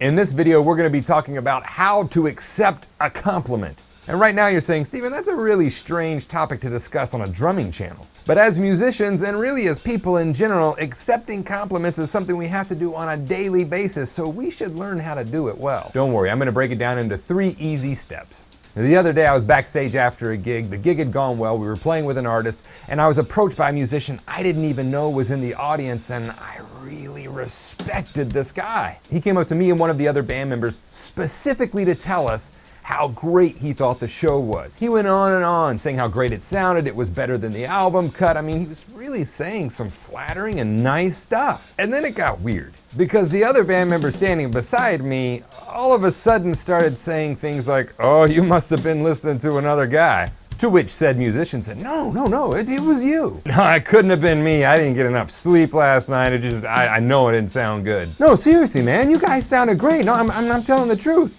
In this video, we're going to be talking about how to accept a compliment. And right now you're saying, Steven, that's a really strange topic to discuss on a drumming channel. But as musicians, and really as people in general, accepting compliments is something we have to do on a daily basis, so we should learn how to do it well. Don't worry, I'm going to break it down into 3 easy steps. The other day I was backstage after a gig. The gig had gone well, we were playing with an artist, and I was approached by a musician I didn't even know was in the audience, and I really respected this guy. He came up to me and one of the other band members specifically to tell us how great he thought the show was. He went on and on, saying how great it sounded, it was better than the album cut. I mean, he was really saying some flattering and nice stuff. And then it got weird, because the other band member standing beside me all of a sudden started saying things like, "Oh, you must have been listening to another guy." To which said musician said, No, it was you. No, it couldn't have been me. I didn't get enough sleep last night. I know it didn't sound good. No, seriously, man, you guys sounded great. No, I'm telling the truth.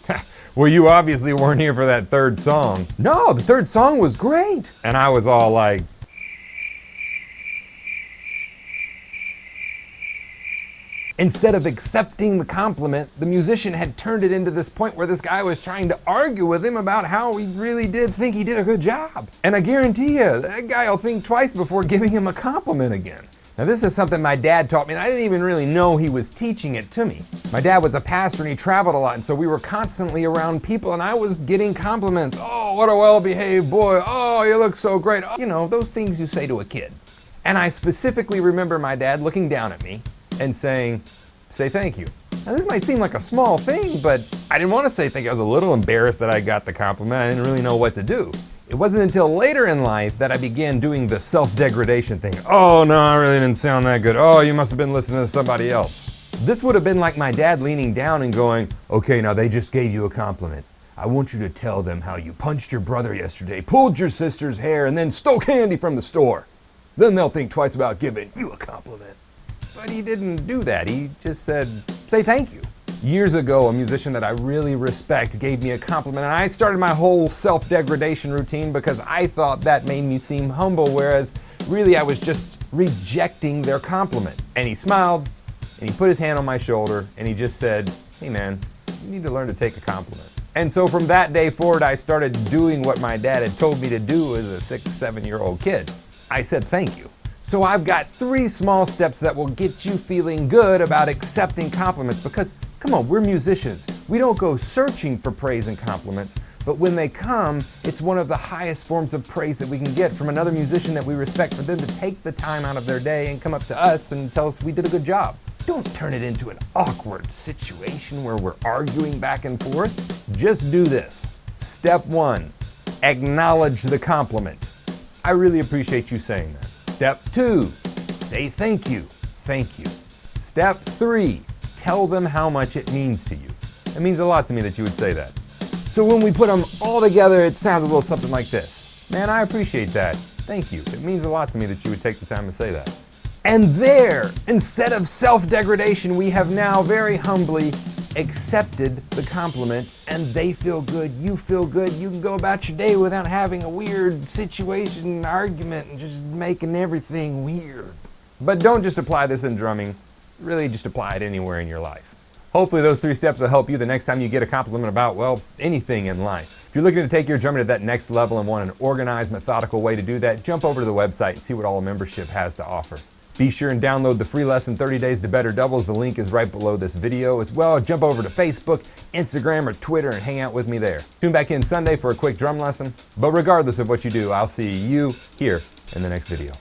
Well, you obviously weren't here for that third song. No, the third song was great. And I was all like, instead of accepting the compliment, the musician had turned it into this point where this guy was trying to argue with him about how he really did think he did a good job. And I guarantee you, that guy will think twice before giving him a compliment again. Now, this is something my dad taught me, and I didn't even really know he was teaching it to me. My dad was a pastor and he traveled a lot, and so we were constantly around people, and I was getting compliments. "Oh, what a well-behaved boy. Oh, you look so great." You know, those things you say to a kid. And I specifically remember my dad looking down at me and saying, "Say thank you." Now, this might seem like a small thing, but I didn't want to say thank you. I was a little embarrassed that I got the compliment. I didn't really know what to do. It wasn't until later in life that I began doing the self-degradation thing. "Oh, no, I really didn't sound that good. Oh, you must have been listening to somebody else." This would have been like my dad leaning down and going, "Okay, now they just gave you a compliment. I want you to tell them how you punched your brother yesterday, pulled your sister's hair, and then stole candy from the store. Then they'll think twice about giving you a compliment." But he didn't do that. He just said, "Say thank you." Years ago, a musician that I really respect gave me a compliment, and I started my whole self-degradation routine because I thought that made me seem humble, whereas really I was just rejecting their compliment. And he smiled, and he put his hand on my shoulder, and he just said, "Hey man, you need to learn to take a compliment." And so from that day forward, I started doing what my dad had told me to do as a 6, 7-year-old kid. I said thank you. So I've got 3 small steps that will get you feeling good about accepting compliments, because, come on, we're musicians. We don't go searching for praise and compliments, but when they come, it's one of the highest forms of praise that we can get from another musician that we respect, for them to take the time out of their day and come up to us and tell us we did a good job. Don't turn it into an awkward situation where we're arguing back and forth. Just do this. Step 1, acknowledge the compliment. I really appreciate you saying that. Step 2, say thank you. Thank you. Step 3, tell them how much it means to you. It means a lot to me that you would say that. So when we put them all together, it sounds a little something like this. "Man, I appreciate that. Thank you. It means a lot to me that you would take the time to say that." And there, instead of self-degradation, we have now very humbly accepted the compliment, and they feel good, you feel good, you can go about your day without having a weird situation, argument, and just making everything weird. But don't just apply this in drumming, really just apply it anywhere in your life. Hopefully those 3 steps will help you the next time you get a compliment about, well, anything in life. If you're looking to take your drumming to that next level and want an organized, methodical way to do that, jump over to the website and see what all membership has to offer. Be sure and download the free lesson, 30 Days to Better Doubles. The link is right below this video. As well, jump over to Facebook, Instagram, or Twitter and hang out with me there. Tune back in Sunday for a quick drum lesson. But regardless of what you do, I'll see you here in the next video.